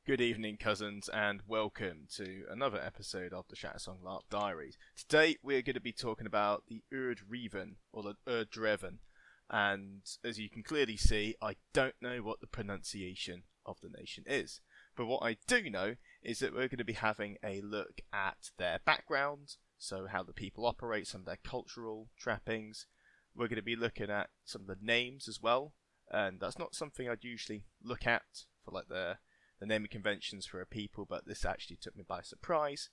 Good evening, cousins, and welcome to another episode of the Shattersong LARP Diaries. Today, we're going to be talking about the Urdrevan, or the Urdrevan, and as you can clearly see, I don't know what the pronunciation of the nation is. But what I do know is that we're going to be having a look at their background, so how the people operate, some of their cultural trappings. We're going to be looking at some of the names as well, and that's not something I'd usually look at for like the naming conventions for a people, but this actually took me by surprise.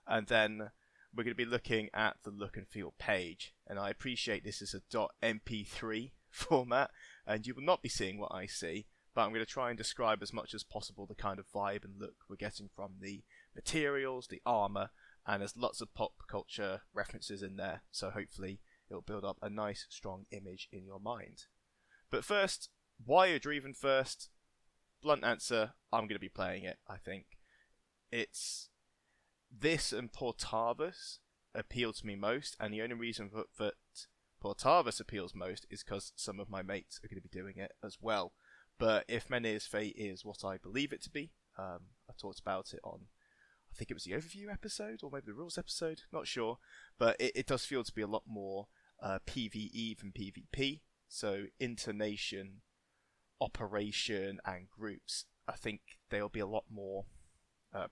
And then we're going to be looking at the look and feel page, and I appreciate this is a .mp3 format, and you will not be seeing what I see, but I'm going to try and describe as much as possible the kind of vibe and look we're getting from the materials, the armor, and there's lots of pop culture references in there, so hopefully it'll build up a nice, strong image in your mind. But first, why Urdrevan first? Blunt answer, I'm going to be playing it, I think. It's this and Portavus appeal to me most, and the only reason that Portavus appeals most is because some of my mates are going to be doing it as well. But if Menhirs fate is what I believe it to be, I talked about it on, I think it was the overview episode, or maybe the rules episode, not sure, but it does feel to be a lot more PvE than PvP, so intonation, operation and groups, I think they'll be a lot more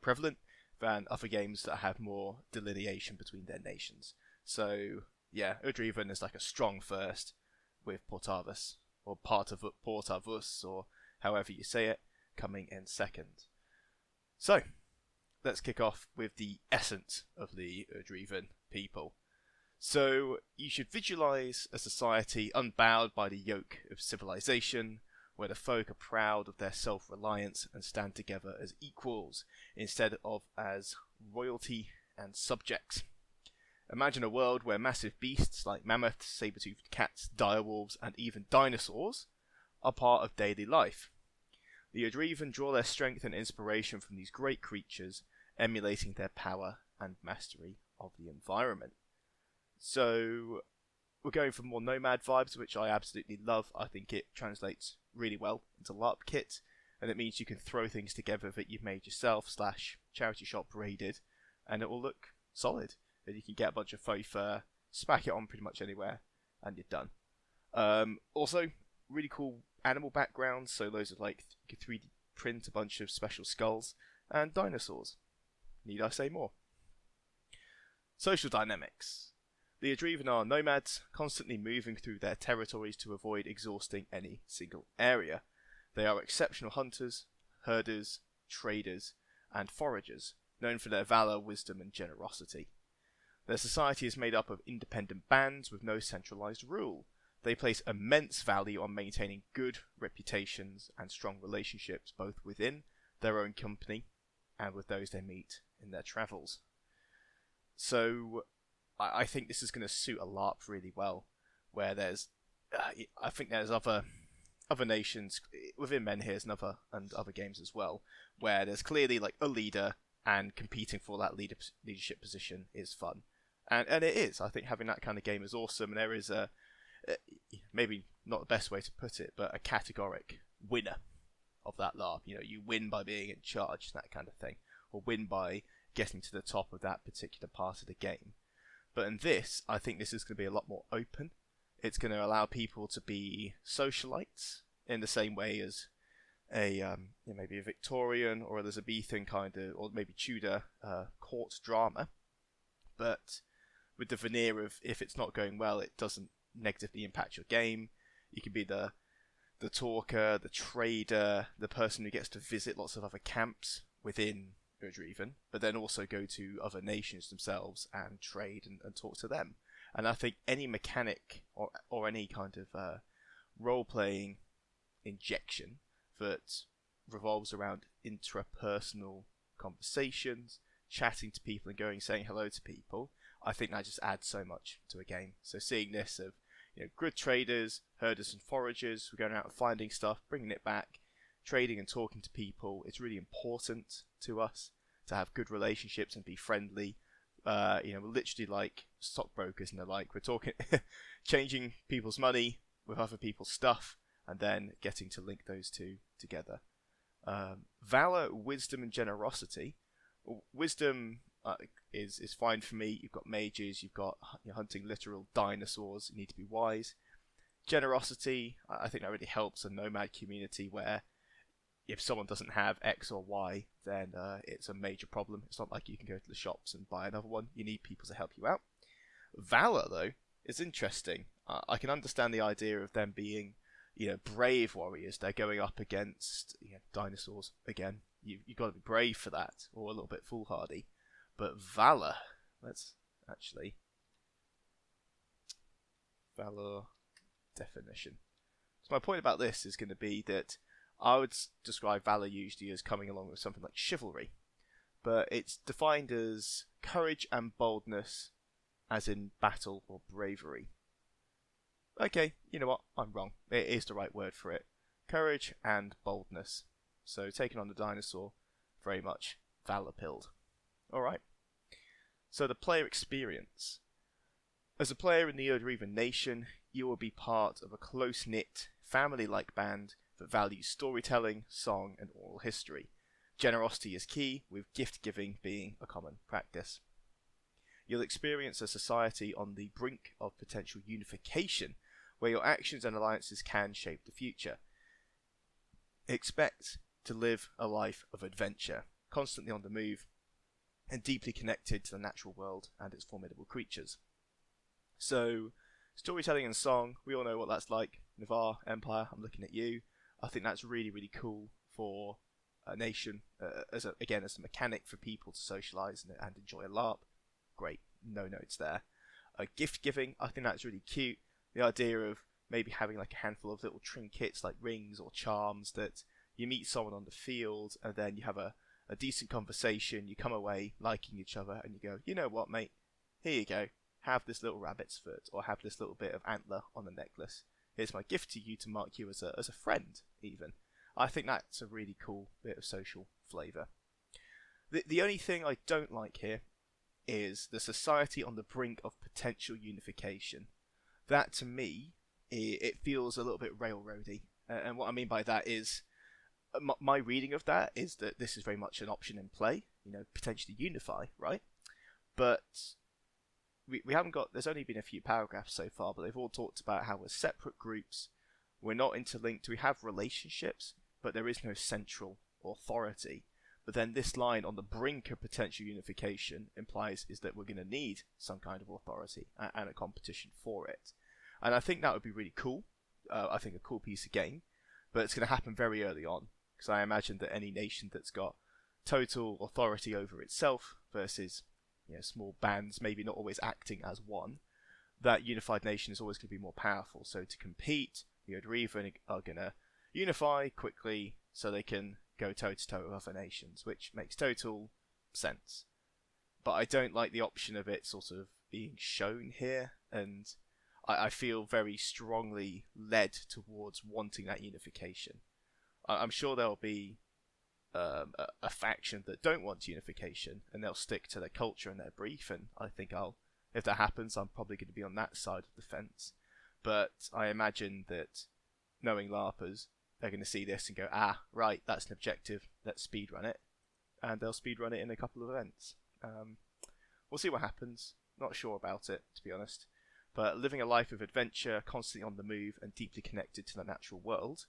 prevalent than other games that have more delineation between their nations. So yeah, Urdrevan is like a strong first with Portavus, or part of Portavus, or however you say it, coming in second. So let's kick off with the essence of the Urdrevan people. So you should visualize a society unbowed by the yoke of civilization, where the folk are proud of their self-reliance and stand together as equals instead of as royalty and subjects. Imagine a world where massive beasts like mammoths, saber-toothed cats, direwolves, and even dinosaurs are part of daily life. The Urdrevan draw their strength and inspiration from these great creatures, emulating their power and mastery of the environment. So we're going for more nomad vibes, which I absolutely love. I think it translates really well into LARP kit, and it means you can throw things together that you've made yourself / charity shop raided, and it will look solid. And you can get a bunch of faux fur, smack it on pretty much anywhere, and you're done. Also, really cool animal backgrounds, so those are like you can 3D print a bunch of special skulls, and dinosaurs. Need I say more? Social dynamics. The Urdrevan are nomads, constantly moving through their territories to avoid exhausting any single area. They are exceptional hunters, herders, traders, and foragers, known for their valour, wisdom, and generosity. Their society is made up of independent bands with no centralised rule. They place immense value on maintaining good reputations and strong relationships both within their own company and with those they meet in their travels. So I think this is going to suit a LARP really well, where there's, I think there's other nations within Menhirs and other games as well, where there's clearly like a leader, and competing for that leadership position is fun, and it is. I think having that kind of game is awesome, and there is a maybe not the best way to put it, but a categoric winner of that LARP. You know, you win by being in charge, that kind of thing, or win by getting to the top of that particular part of the game. But in this, I think this is going to be a lot more open. It's going to allow people to be socialites in the same way as maybe a Victorian or Elizabethan kind of, or maybe Tudor court drama. But with the veneer of if it's not going well, it doesn't negatively impact your game. You can be the talker, the trader, the person who gets to visit lots of other camps within Urdrevan, but then also go to other nations themselves and trade and talk to them. And I think any mechanic or any kind of role-playing injection that revolves around intrapersonal conversations, chatting to people and saying hello to people, I think that just adds so much to a game. So seeing this of good traders, herders and foragers, we're going out and finding stuff, bringing it back, trading and talking to people, it's really important to us to have good relationships and be friendly. We're literally like stockbrokers and the like. We're talking, changing people's money with other people's stuff, and then getting to link those two together. Valor, wisdom, and generosity. Wisdom is fine for me. You've got mages, you're hunting literal dinosaurs. You need to be wise. Generosity, I think that really helps a nomad community where if someone doesn't have X or Y, then it's a major problem. It's not like you can go to the shops and buy another one. You need people to help you out. Valor, though, is interesting. I can understand the idea of them being, brave warriors. They're going up against dinosaurs again. You've got to be brave for that, or a little bit foolhardy. But valor, let's actually valor definition. So my point about this is going to be that I would describe valor usually as coming along with something like chivalry, but it's defined as courage and boldness, as in battle or bravery. Okay, you know what? I'm wrong. It is the right word for it. Courage and boldness. So taking on the dinosaur, very much valor-pilled. Alright. So the player experience. As a player in the Urdrevan nation, you will be part of a close-knit, family-like band that values storytelling, song, and oral history. Generosity is key, with gift-giving being a common practice. You'll experience a society on the brink of potential unification, where your actions and alliances can shape the future. Expect to live a life of adventure, constantly on the move, and deeply connected to the natural world and its formidable creatures. So, storytelling and song, we all know what that's like. Navarre, Empire, I'm looking at you. I think that's really, really cool for a nation, as a mechanic for people to socialise and enjoy a LARP. Great, no notes there. Gift giving, I think that's really cute. The idea of maybe having like a handful of little trinkets like rings or charms that you meet someone on the field and then you have a decent conversation, you come away liking each other and you go, you know what mate, here you go, have this little rabbit's foot or have this little bit of antler on the necklace. Here's my gift to you to mark you as a friend even. I think that's a really cool bit of social flavour. The only thing I don't like here is the society on the brink of potential unification. That to me, it feels a little bit railroady. And what I mean by that is, my reading of that is that this is very much an option in play, potentially unify, right? But we haven't got, there's only been a few paragraphs so far, but they've all talked about how we're separate groups, we're not interlinked, we have relationships, but there is no central authority. But then this line on the brink of potential unification implies is that we're going to need some kind of authority and a competition for it. And I think that would be really cool. I think a cool piece of game. But it's going to happen very early on. Because I imagine that any nation that's got total authority over itself versus small bands maybe not always acting as one, that unified nation is always going to be more powerful. So to compete, the Urdrevan are going to unify quickly so they can go toe-to-toe with other nations, which makes total sense. But I don't like the option of it sort of being shown here, and I feel very strongly led towards wanting that unification. I'm sure there'll be a faction that don't want unification, and they'll stick to their culture and their brief, and I think if that happens, I'm probably going to be on that side of the fence. But I imagine that, knowing LARPers, they're going to see this and go, right, that's an objective, let's speedrun it. And they'll speedrun it in a couple of events. We'll see what happens. Not sure about it, to be honest. But living a life of adventure, constantly on the move, and deeply connected to the natural world.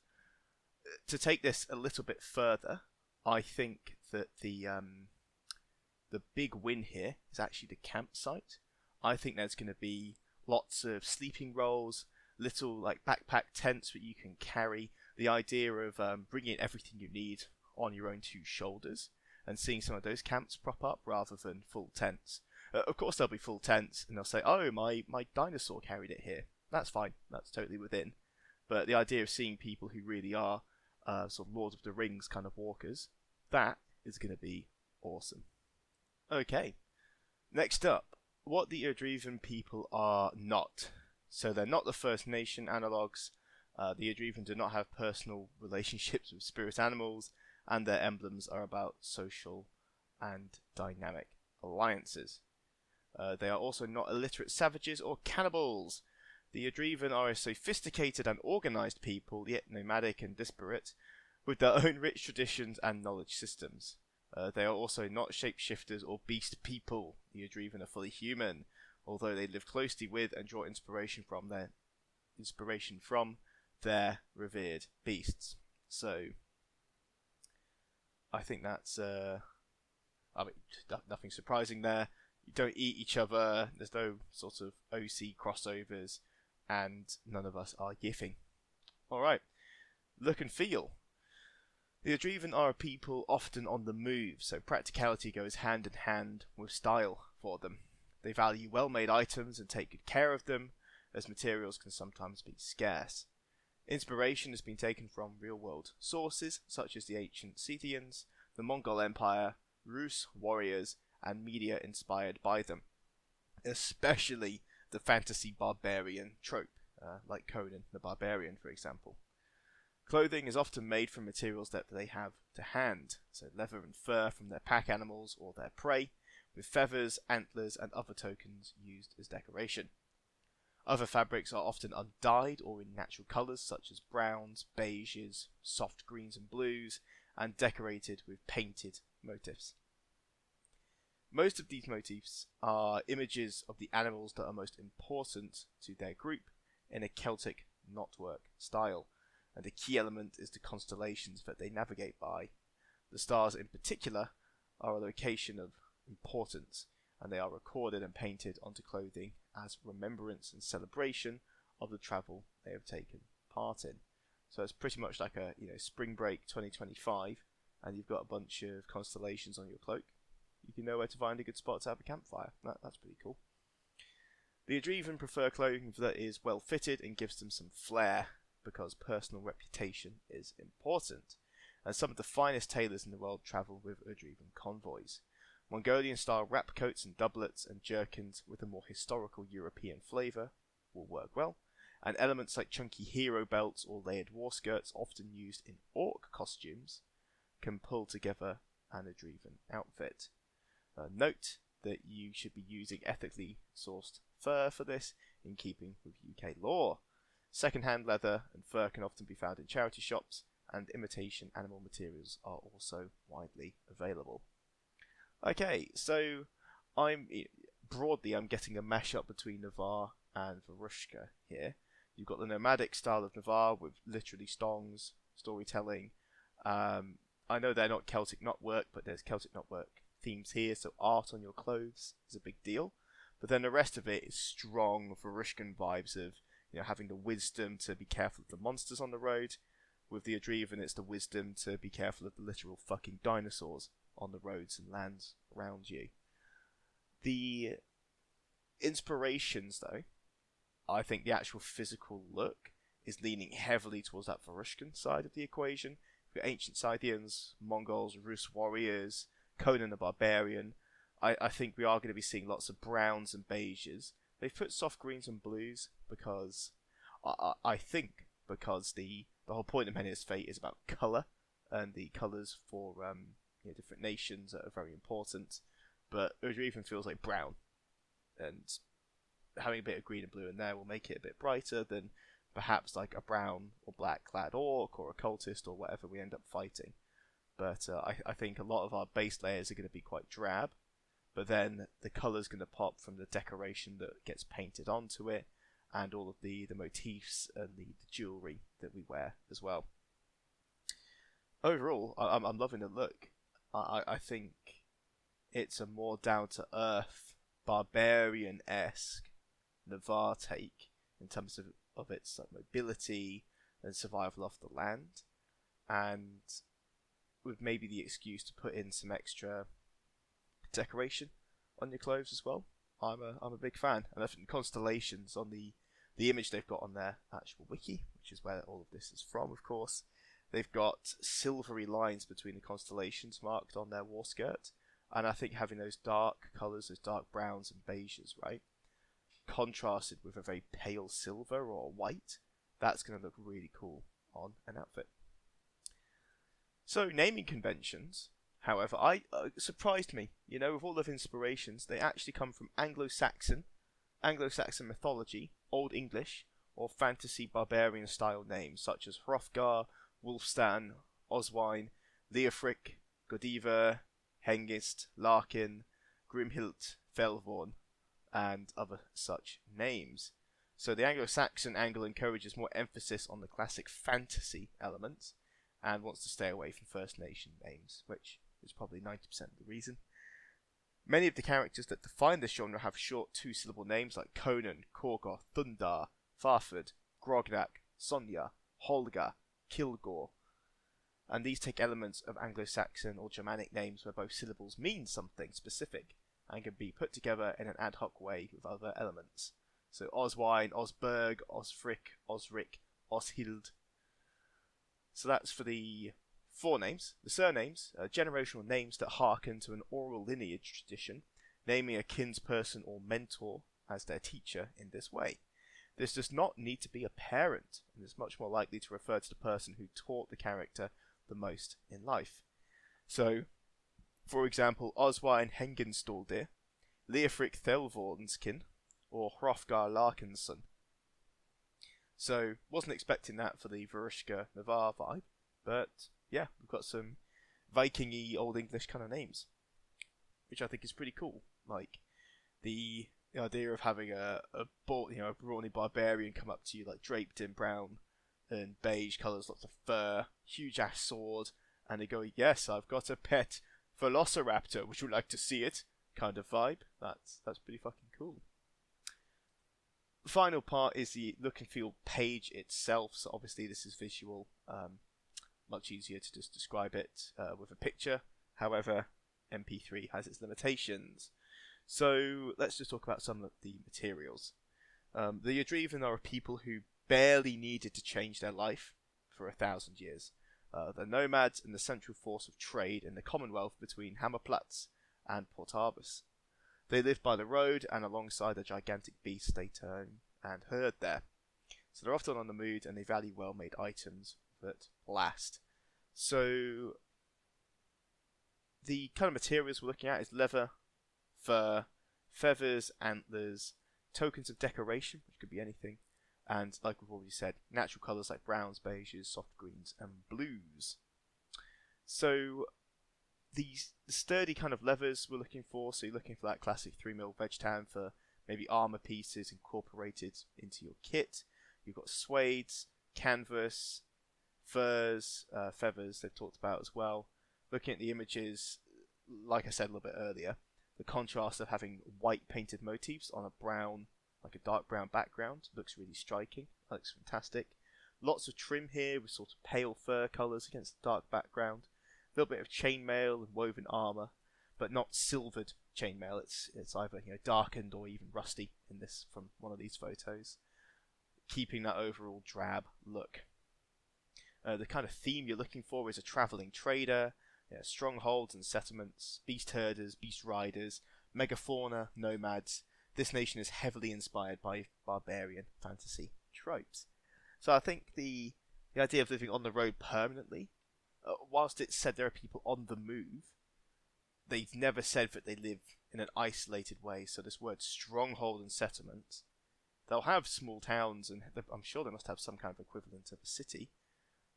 To take this a little bit further, I think that the big win here is actually the campsite. I think there's going to be lots of sleeping rolls, little like backpack tents that you can carry. The idea of bringing everything you need on your own two shoulders and seeing some of those camps prop up rather than full tents. Of course there'll be full tents and they'll say, oh, my dinosaur carried it here. That's fine, that's totally within. But the idea of seeing people who really are sort of Lord of the Rings kind of walkers, that is going to be awesome. Okay, next up, what the Urdrevan people are not. So they're not the First Nation analogues. The Urdrevan do not have personal relationships with spirit animals, and their emblems are about social and dynamic alliances. They are also not illiterate savages or cannibals. The Urdrevan are a sophisticated and organised people, yet nomadic and disparate, with their own rich traditions and knowledge systems. They are also not shapeshifters or beast people. The Urdrevan are fully human, although they live closely with and draw inspiration from their revered beasts. So, I think that's nothing surprising there. You don't eat each other. There's no sort of OC crossovers, and none of us are yiffing. All right, look and feel. The Urdrevan are a people often on the move, so practicality goes hand in hand with style for them. They value well-made items and take good care of them, as materials can sometimes be scarce. Inspiration has been taken from real-world sources, such as the ancient Scythians, the Mongol Empire, Rus warriors, and media inspired by them, especially the fantasy barbarian trope, like Conan the Barbarian, for example. Clothing is often made from materials that they have to hand, so leather and fur from their pack animals or their prey, with feathers, antlers, and other tokens used as decoration. Other fabrics are often undyed or in natural colours such as browns, beiges, soft greens and blues, and decorated with painted motifs. Most of these motifs are images of the animals that are most important to their group in a Celtic knotwork style, and a key element is the constellations that they navigate by. The stars in particular are a location of importance, and they are recorded and painted onto clothing as remembrance and celebration of the travel they have taken part in. So it's pretty much like a spring break 2025, and you've got a bunch of constellations on your cloak. You can know where to find a good spot to have a campfire. That's pretty cool. The Urdrevan prefer clothing that is well fitted and gives them some flair, because personal reputation is important, and some of the finest tailors in the world travel with Urdrevan convoys. Mongolian-style wrap coats and doublets and jerkins with a more historical European flavour will work well, and elements like chunky hero belts or layered war skirts, often used in orc costumes, can pull together an Urdrevan outfit. Note that you should be using ethically sourced fur for this, in keeping with UK law. Second-hand leather and fur can often be found in charity shops, and imitation animal materials are also widely available. Okay, so I'm getting a mashup between Navarre and Varushka here. You've got the nomadic style of Navarre with literally stongs, storytelling. I know they're not Celtic knotwork, but there's Celtic knotwork themes here, so art on your clothes is a big deal. But then the rest of it is strong Varushkan vibes of having the wisdom to be careful of the monsters on the road. With the Urdrevan, it's the wisdom to be careful of the literal fucking dinosaurs on the roads and lands around you. The inspirations, though, I think the actual physical look is leaning heavily towards that Varushkan side of the equation. You've got ancient Scythians, Mongols, Rus warriors, Conan the Barbarian. I think we are going to be seeing lots of browns and beiges. They've put soft greens and blues because I think because the whole point of Menhirs' Fate is about colour, and the colours for different nations are very important. But Urdrevan feels like brown, and having a bit of green and blue in there will make it a bit brighter than perhaps like a brown or black clad orc or a cultist or whatever we end up fighting. But I think a lot of our base layers are going to be quite drab. But then the colour's going to pop from the decoration that gets painted onto it, and all of the motifs and the jewellery that we wear as well. Overall, I'm loving the look. I think it's a more down-to-earth, barbarian-esque Navarre take in terms of its mobility and survival off the land, and with maybe the excuse to put in some extra decoration on your clothes as well. I'm a big fan, and I think constellations on the image they've got on their actual wiki, which is where all of this is from, of course. They've got silvery lines between the constellations marked on their war skirt, and I think having those dark colours, those dark browns and beiges, right, contrasted with a very pale silver or white, that's going to look really cool on an outfit. So naming conventions, however, surprised me. With all of inspirations, they actually come from Anglo-Saxon mythology, Old English, or fantasy barbarian style names such as Hrothgar, Wulfstan, Oswine, Leofric, Godiva, Hengist, Larkin, Grimhild, Felvorn, and other such names. So the Anglo-Saxon angle encourages more emphasis on the classic fantasy elements and wants to stay away from First Nation names, which is probably 90% of the reason. Many of the characters that define this genre have short two-syllable names like Conan, Korgoth, Thundar, Farford, Grognak, Sonya, Holga, Kilgore, and these take elements of Anglo-Saxon or Germanic names where both syllables mean something specific and can be put together in an ad hoc way with other elements. So Oswine, Osberg, Osfric, Osric, Oshild. So that's for the forenames. The surnames are generational names that hearken to an oral lineage tradition, naming a kinsperson or mentor as their teacher in this way. This does not need to be a parent, and is much more likely to refer to the person who taught the character the most in life. So, for example, Oswine Hengenstaldir, Leofric Thelvornskin, or Hrothgar Larkinson. So, wasn't expecting that for the Varushka Navarre vibe, but yeah, we've got some Viking-y Old English kind of names, which I think is pretty cool. Like the idea of having a brawny barbarian come up to you like draped in brown and beige colours, lots of fur, huge ass sword, and they go, "Yes, I've got a pet Velociraptor. Would you like to see it?" kind of vibe. That's pretty fucking cool. The final part is the look and feel page itself. So obviously this is visual. Much easier to just describe it with a picture. However, MP3 has its limitations. So let's just talk about some of the materials. The Urdrevan are a people who barely needed to change their life for 1,000 years. They're nomads and the central force of trade in the Commonwealth between Hammerplatz and Portavus. They live by the road and alongside the gigantic beasts they turn and herd there. So they're often on the move and they value well-made items that last. So the kind of materials we're looking at is leather, fur, feathers, antlers, tokens of decoration, which could be anything, and like we've already said, natural colours like browns, beiges, soft greens, and blues. So the sturdy kind of leathers we're looking for, so you're looking for that classic 3mm veg tan for maybe armour pieces incorporated into your kit. You've got suedes, canvas, furs, feathers they've talked about as well. Looking at the images, like I said a little bit earlier, the contrast of having white painted motifs on a brown, like a dark brown background, looks really striking. That looks fantastic. Lots of trim here with sort of pale fur colours against the dark background. A little bit of chainmail and woven armour, but not silvered chainmail. It's either darkened or even rusty in this from one of these photos, keeping that overall drab look. The kind of theme you're looking for is a travelling trader, strongholds and settlements, beast herders, beast riders, megafauna, nomads. This nation is heavily inspired by barbarian fantasy tropes. So I think the idea of living on the road permanently, whilst it's said there are people on the move, they've never said that they live in an isolated way. So this word stronghold and settlement, they'll have small towns, and I'm sure they must have some kind of equivalent of a city,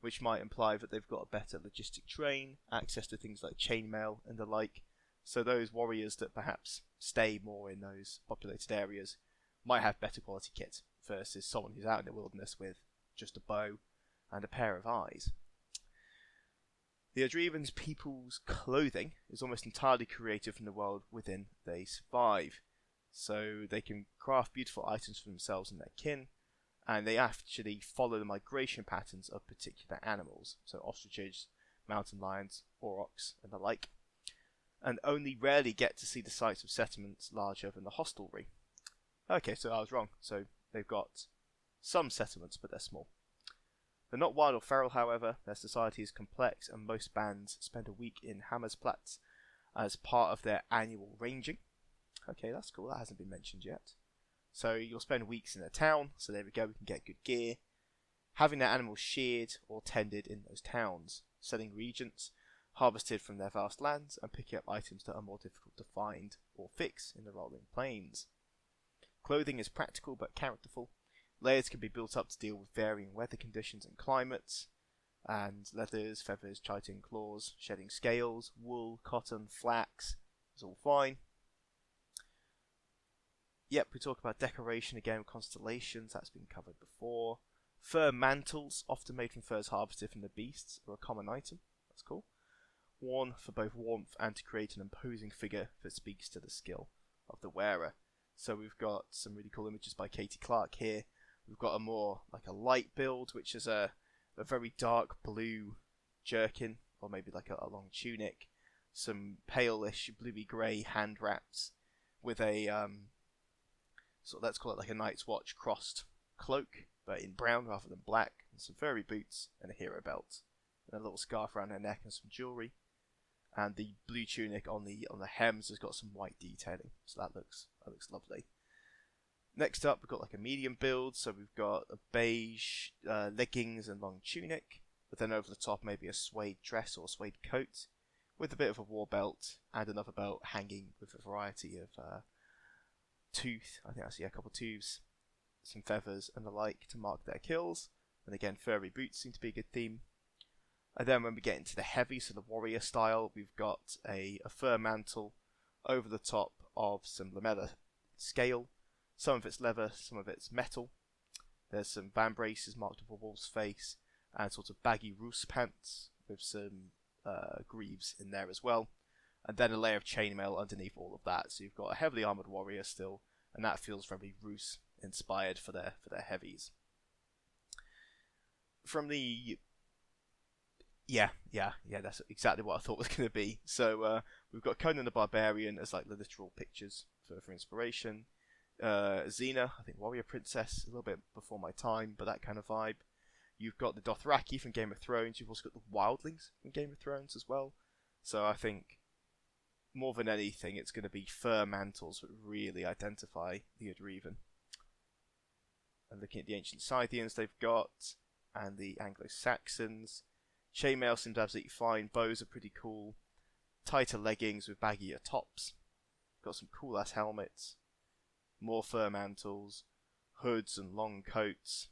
which might imply that they've got a better logistic train, access to things like chainmail and the like. So those warriors that perhaps stay more in those populated areas might have better quality kit versus someone who's out in the wilderness with just a bow and a pair of eyes. The Urdrevan's people's clothing is almost entirely created from the world within they survive. So they can craft beautiful items for themselves and their kin, and they actually follow the migration patterns of particular animals, so ostriches, mountain lions, aurochs, and the like, and only rarely get to see the sites of settlements larger than the hostelry. Okay, so I was wrong. So they've got some settlements, but they're small. They're not wild or feral, however. Their society is complex, and most bands spend a week in Hammersplatz as part of their annual ranging. Okay, that's cool. That hasn't been mentioned yet. So you'll spend weeks in a town, so there we go, we can get good gear. Having their animals sheared or tended in those towns, selling regents, harvested from their vast lands, and picking up items that are more difficult to find or fix in the rolling plains. Clothing is practical but characterful. Layers can be built up to deal with varying weather conditions and climates. And leathers, feathers, chitin, claws, shedding scales, wool, cotton, flax. It's all fine. Yep, we talk about decoration again with constellations. That's been covered before. Fur mantles, often made from furs harvested from the beasts, are a common item. That's cool. Worn for both warmth and to create an imposing figure that speaks to the skill of the wearer. So we've got some really cool images by Katie Clark here. We've got a more like a light build, which is a very dark blue jerkin, or maybe like a long tunic. Some palish bluey grey hand wraps with a so let's call it like a Night's Watch crossed cloak, but in brown rather than black, and some furry boots and a hero belt, and a little scarf around her neck and some jewellery. And the blue tunic on the hems has got some white detailing, so that looks lovely. Next up, we've got like a medium build, so we've got a beige leggings and long tunic, but then over the top maybe a suede dress or suede coat, with a bit of a war belt and another belt hanging with a variety of tooth. I think I see a couple of tooths, some feathers and the like to mark their kills. And again, furry boots seem to be a good theme. And then when we get into the heavy, so the warrior style, we've got a fur mantle over the top of some lamella scale. Some of it's leather, some of it's metal. There's some van braces marked with a wolf's face, and sort of baggy roos pants with some greaves in there as well. And then a layer of chainmail underneath all of that. So you've got a heavily armoured warrior still, and that feels very Roos inspired for their heavies. From the that's exactly what I thought was going to be. So we've got Conan the Barbarian as like the literal pictures for inspiration. Xena, I think warrior princess, a little bit before my time, but that kind of vibe. You've got the Dothraki from Game of Thrones. You've also got the wildlings from Game of Thrones as well. So I think more than anything, it's going to be fur mantles that really identify the Urdrevan. And looking at the ancient Scythians they've got, and the Anglo-Saxons. Chainmail seems absolutely fine. Bows are pretty cool. Tighter leggings with baggier tops. Got some cool ass helmets. More fur mantles. Hoods and long coats.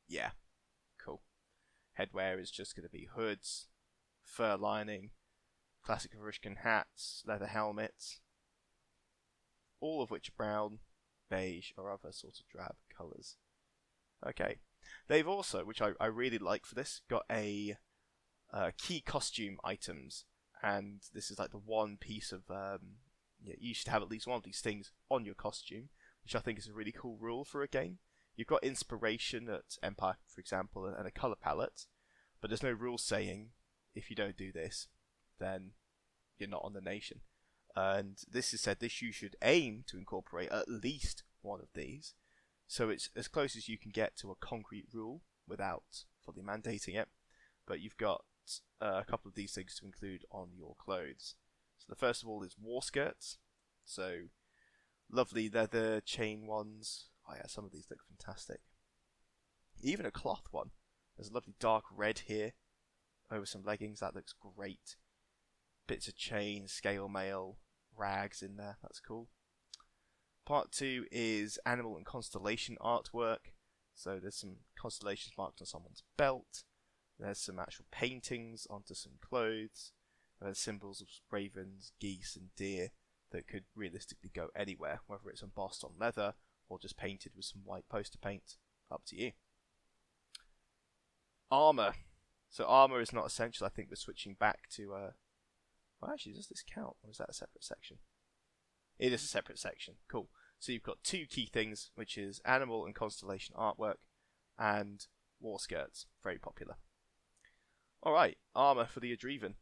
Yeah, cool. Headwear is just going to be hoods, fur lining, classic Varushkan hats, leather helmets, all of which are brown, beige, or other sort of drab colours. Okay. They've also, which I really like for this, got a key costume items, and this is like the one piece of you should have at least one of these things on your costume, which I think is a really cool rule for a game. You've got inspiration at Empire, for example, and a colour palette, but there's no rule saying if you don't do this, then you're not on the nation. And this is said this you should aim to incorporate at least one of these. So it's as close as you can get to a concrete rule without fully mandating it. But you've got a couple of these things to include on your clothes. So the first of all is war skirts. So lovely leather chain ones. Oh yeah, some of these look fantastic. Even a cloth one. There's a lovely dark red here over some leggings. That looks great. Bits of chain, scale mail, rags in there. That's cool. Part 2 is animal and constellation artwork. So there's some constellations marked on someone's belt. There's some actual paintings onto some clothes. There's symbols of ravens, geese and deer that could realistically go anywhere, whether it's embossed on leather or just painted with some white poster paint. Up to you. Armour. So armour is not essential. I think we're switching back to... Well, actually, does this count? Or is that a separate section? It is a separate section. Cool. So you've got two key things, which is animal and constellation artwork, and war skirts. Very popular. Alright, armour for the Urdrevan.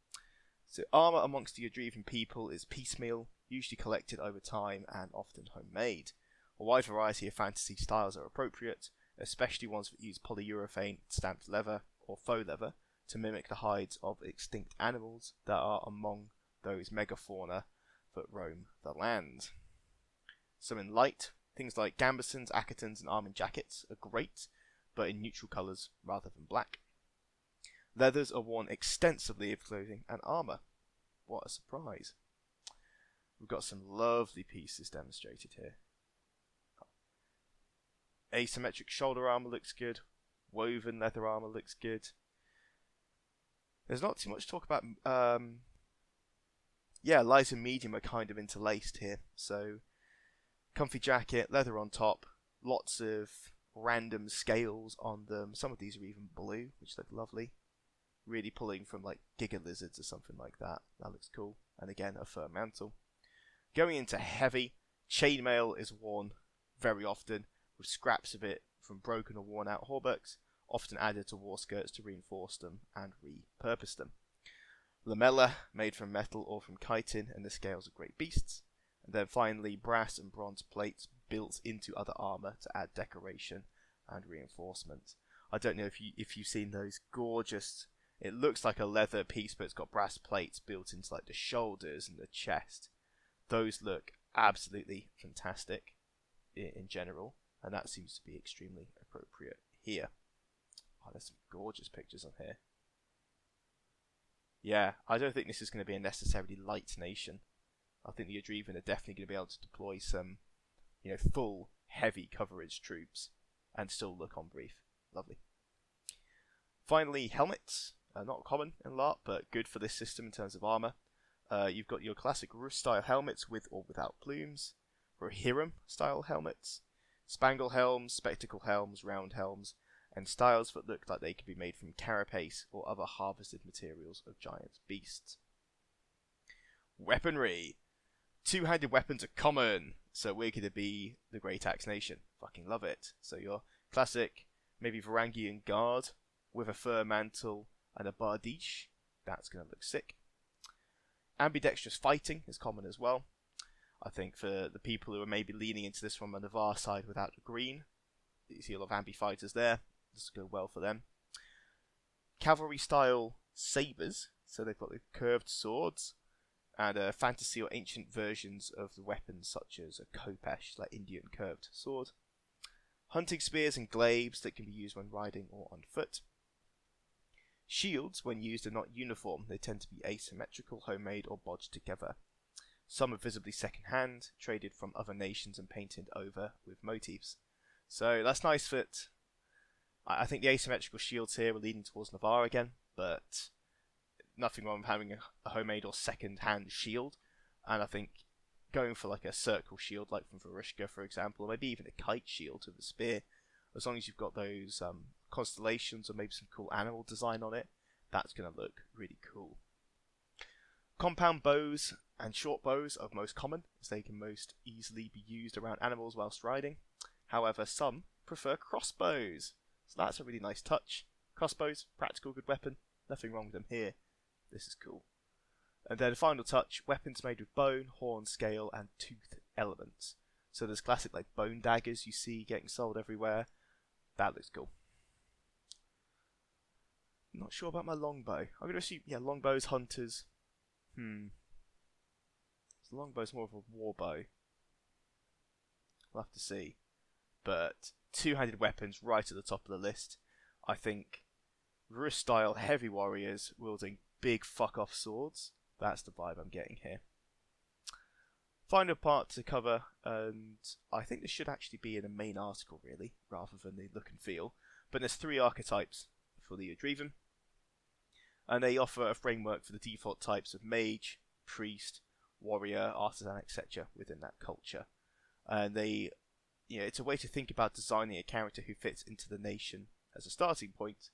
So armour amongst the Urdrevan people is piecemeal, usually collected over time and often homemade. A wide variety of fantasy styles are appropriate, especially ones that use polyurethane, stamped leather, or faux leather to mimic the hides of extinct animals that are among those megafauna that roam the land. Some in light, things like gambesons, akatans and armoured jackets are great, but in neutral colours rather than black. Leathers are worn extensively of clothing and armour. What a surprise. We've got some lovely pieces demonstrated here. Asymmetric shoulder armour looks good. Woven leather armour looks good. There's not too much talk about. Yeah, light and medium are kind of interlaced here. So, comfy jacket, leather on top, lots of random scales on them. Some of these are even blue, which look lovely. Really pulling from like giga lizards or something like that. That looks cool. And again, a fur mantle. Going into heavy, chainmail is worn very often with scraps of it from broken or worn out hauberks, often added to war skirts to reinforce them and repurpose them. Lamella, made from metal or from chitin, and the scales of great beasts. And then finally, brass and bronze plates built into other armour to add decoration and reinforcement. I don't know if you've seen those gorgeous. It looks like a leather piece, but it's got brass plates built into like the shoulders and the chest. Those look absolutely fantastic in general, and that seems to be extremely appropriate here. Oh, there's some gorgeous pictures on here. Yeah, I don't think this is going to be a necessarily light nation. I think the Urdrevan are definitely going to be able to deploy some, full, heavy coverage troops and still look on brief. Lovely. Finally, helmets. Not common in LARP, but good for this system in terms of armour. You've got your classic Rus-style helmets with or without plumes, Rohirrim-style helmets, spangle helms, spectacle helms, round helms, and styles that look like they could be made from carapace or other harvested materials of giant beasts. Weaponry. Two-handed weapons are common, so we're going to be the Great Axe Nation. Fucking love it. So your classic, maybe Varangian guard with a fur mantle and a bardiche. That's going to look sick. Ambidextrous fighting is common as well. I think for the people who are maybe leaning into this from a Navarre side without the green, you see a lot of ambi fighters there. This will go well for them. Cavalry style sabres, so they've got the curved swords, and fantasy or ancient versions of the weapons such as a khopesh, like Indian curved sword. Hunting spears and glaives that can be used when riding or on foot. Shields, when used, are not uniform. They tend to be asymmetrical, homemade, or bodged together. Some are visibly second-hand, traded from other nations and painted over with motifs. So that's nice that I think the asymmetrical shields here are leading towards Navarre again, but nothing wrong with having a homemade or second-hand shield. And I think going for like a circle shield, like from Varushka, for example, or maybe even a kite shield with a spear, as long as you've got those constellations or maybe some cool animal design on it, that's going to look really cool. Compound bows and short bows are most common, as they can most easily be used around animals whilst riding. However, some prefer crossbows, so that's a really nice touch. Crossbows, practical, good weapon, nothing wrong with them here. This is cool. And then a final touch, weapons made with bone, horn, scale, and tooth elements. So there's classic like bone daggers you see getting sold everywhere. That looks cool. Not sure about my longbow. I'm going to assume, longbows, hunters. So longbow's more of a war bow. We'll have to see. But two-handed weapons right at the top of the list. I think Rus-style heavy warriors wielding big fuck-off swords. That's the vibe I'm getting here. Final part to cover, and I think this should actually be in a main article really, rather than the look and feel. But there's 3 archetypes for the Urdrevan, and they offer a framework for the default types of mage, priest, warrior, artisan, etc. within that culture. And they, it's a way to think about designing a character who fits into the nation as a starting point,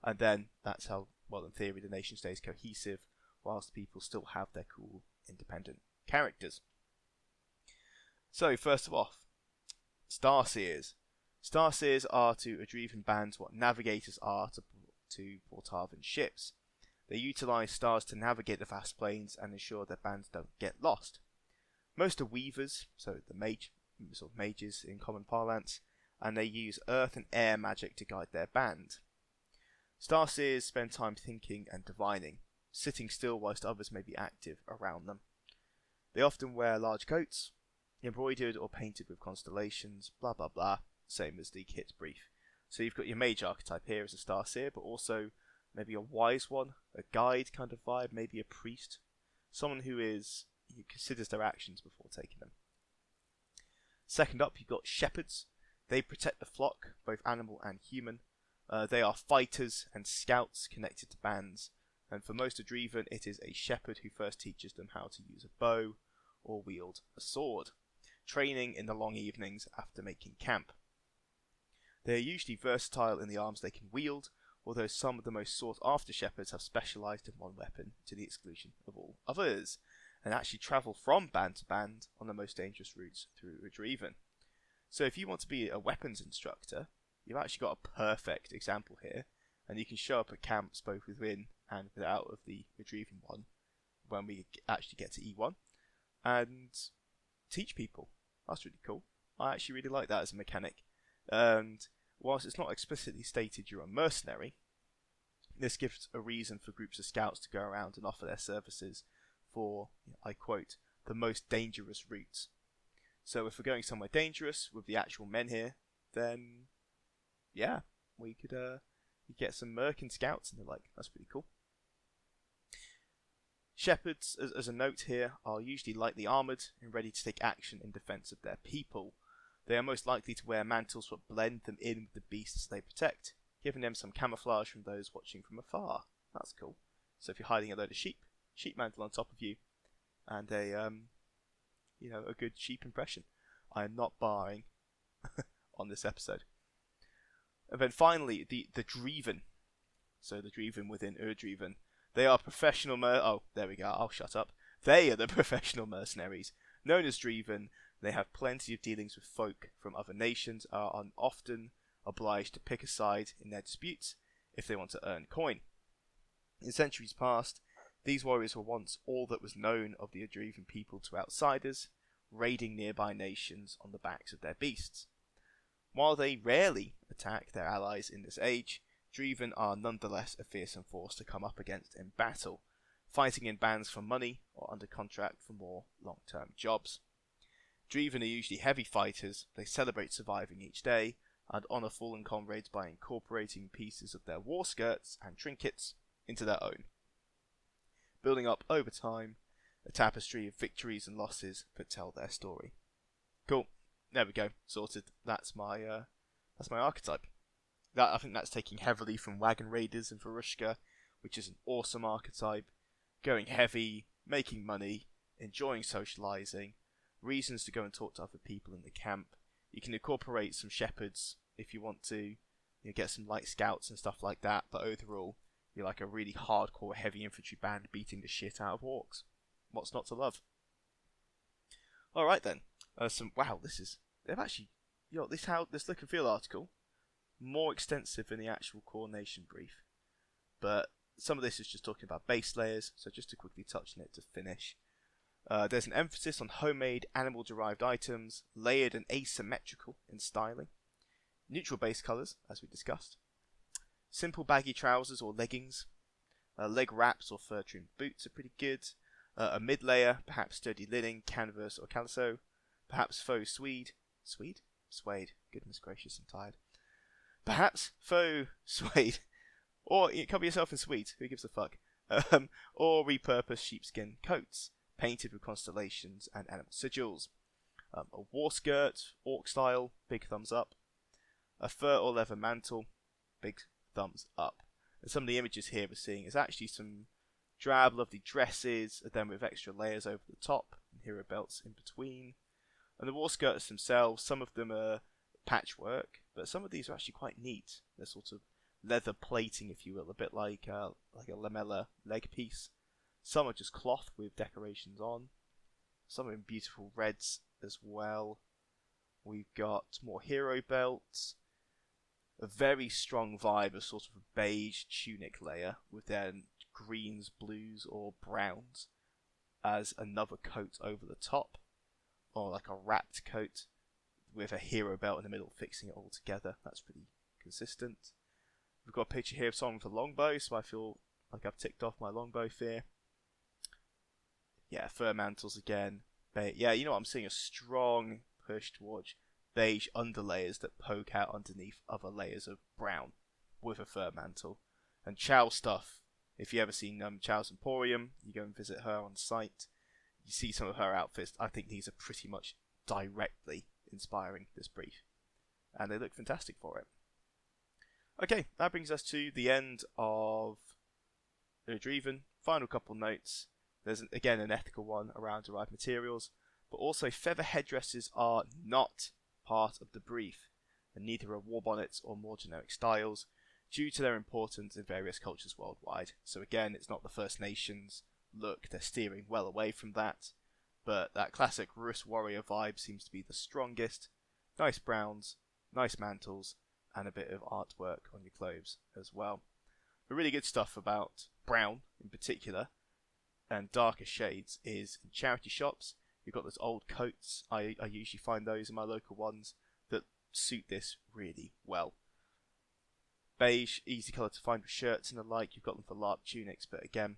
and then that's how, well, in theory, the nation stays cohesive, whilst people still have their cool, independent characters. So, first of all, Starseers. Starseers are to Urdrevan bands what navigators are to Portavan ships. They utilise stars to navigate the vast plains and ensure their bands don't get lost. Most are weavers, so mages in common parlance, and they use earth and air magic to guide their band. Starseers spend time thinking and divining, sitting still whilst others may be active around them. They often wear large coats, embroidered or painted with constellations, blah blah blah, same as the kit brief. So you've got your mage archetype here as a Starseer, but also maybe a wise one, a guide kind of vibe, maybe a priest, someone who considers their actions before taking them. Second up, you've got shepherds. They protect the flock, both animal and human. They are fighters and scouts connected to bands, and for most Urdrevan it is a shepherd who first teaches them how to use a bow or wield a sword, training in the long evenings after making camp. They are usually versatile in the arms they can wield, although some of the most sought after shepherds have specialised in one weapon to the exclusion of all others, and actually travel from band to band on the most dangerous routes through Urdrevan. So if you want to be a weapons instructor, you've actually got a perfect example here, and you can show up at camps both within and without of the Urdrevan one when we actually get to E1 and teach people. That's really cool. I actually really like that as a mechanic. And whilst it's not explicitly stated you're a mercenary, this gives a reason for groups of scouts to go around and offer their services for, I quote, the most dangerous routes. So if we're going somewhere dangerous with the actual Menhir, then yeah, we could get some merc and scouts and the like. That's pretty cool. Shepherds, as a note here, are usually lightly armoured and ready to take action in defence of their people. They are most likely to wear mantles that blend them in with the beasts they protect, giving them some camouflage from those watching from afar. That's cool. So if you're hiding a load of sheep mantle on top of you, and a good sheep impression. I am not barring on this episode. And then finally, the Dreven. So the Dreven within Urdrevan. They are professional oh, there we go, I'll shut up. They are the professional mercenaries. Known as Dreven, they have plenty of dealings with folk from other nations, are often obliged to pick a side in their disputes if they want to earn coin. In centuries past, these warriors were once all that was known of the Urdrevan people to outsiders, raiding nearby nations on the backs of their beasts. While they rarely attack their allies in this age, Dreven are nonetheless a fearsome force to come up against in battle, fighting in bands for money or under contract for more long-term jobs. Dreven are usually heavy fighters. They celebrate surviving each day and honour fallen comrades by incorporating pieces of their war skirts and trinkets into their own, building up over time a tapestry of victories and losses that tell their story. Cool. There we go. Sorted. That's my archetype. I think that's taking heavily from Wagon Raiders and Varushka, which is an awesome archetype. Going heavy, making money, enjoying socialising, reasons to go and talk to other people in the camp. You can incorporate some shepherds if you want to, get some light scouts and stuff like that, but overall, you're like a really hardcore heavy infantry band beating the shit out of orcs. What's not to love? Alright then. They've actually, this look and feel article, more extensive than the actual coronation brief. But some of this is just talking about base layers, so just to quickly touch on it to finish. There's an emphasis on homemade animal-derived items, layered and asymmetrical in styling. Neutral base colours, as we discussed. Simple baggy trousers or leggings. Leg wraps or fur-trimmed boots are pretty good. A mid-layer, perhaps sturdy linen, canvas or calico. Perhaps faux suede. Suede? Suede. Goodness gracious, I'm tired. Perhaps faux suede. Or you cover yourself in suede, who gives a fuck? Or repurposed sheepskin coats, painted with constellations and animal sigils. A war skirt, orc style, big thumbs up. A fur or leather mantle, big thumbs up. And some of the images here we're seeing is actually some drab, lovely dresses, and then with extra layers over the top, and hero belts in between. And the war skirts themselves, some of them are patchwork, but some of these are actually quite neat. They're sort of leather plating, if you will, a bit like a lamella leg piece. Some are just cloth with decorations on. Some are in beautiful reds as well. We've got more hero belts. A very strong vibe of sort of a beige tunic layer with then greens, blues or browns as another coat over the top, or like a wrapped coat with a hero belt in the middle fixing it all together. That's pretty consistent. We've got a picture here of someone with a longbow, so I feel like I've ticked off my longbow fear. Yeah, fur mantles again. Yeah, you know what, I'm seeing a strong push towards beige underlayers that poke out underneath other layers of brown with a fur mantle. And Chow stuff. If you ever seen Chow's Emporium, you go and visit her on site, you see some of her outfits. I think these are pretty much directly inspiring this brief. And they look fantastic for it. Okay, that brings us to the end of Urdrevan, final couple notes. There's again an ethical one around derived materials, but also feather headdresses are not part of the brief, and neither are war bonnets or more generic styles, due to their importance in various cultures worldwide. So again, it's not the First Nations look, they're steering well away from that, but that classic Rus warrior vibe seems to be the strongest. Nice browns, nice mantles, and a bit of artwork on your clothes as well. The really good stuff about brown in particular, and darker shades, is in charity shops. You've got those old coats, I usually find those in my local ones, that suit this really well. Beige, easy colour to find with shirts and the like. You've got them for LARP tunics, but again,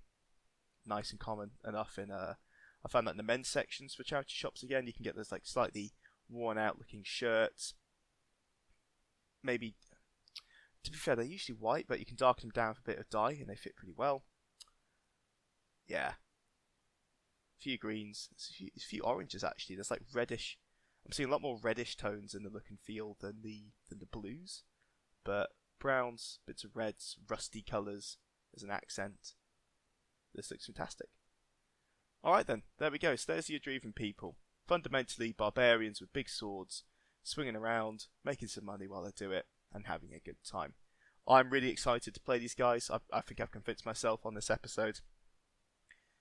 nice and common enough in I found that in the men's sections for charity shops again, you can get those like slightly worn out looking shirts. Maybe, to be fair, they're usually white, but you can darken them down with a bit of dye and they fit pretty well. Yeah. A few greens, a few oranges actually. There's like reddish. I'm seeing a lot more reddish tones in the look and feel than the blues. But browns, bits of reds, rusty colours as an accent. This looks fantastic. Alright then, there we go. So there's the Urdrevan people. Fundamentally barbarians with big swords, swinging around, making some money while they do it, and having a good time. I'm really excited to play these guys. I think I've convinced myself on this episode.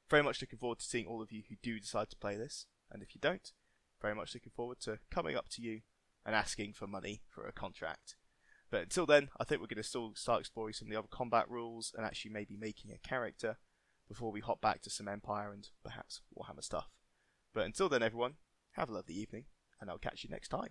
Very much looking forward to seeing all of you who do decide to play this, and if you don't, very much looking forward to coming up to you and asking for money for a contract. But until then, I think we're going to still start exploring some of the other combat rules and actually maybe making a character before we hop back to some Empire and perhaps Warhammer stuff. But until then everyone, have a lovely evening, and I'll catch you next time.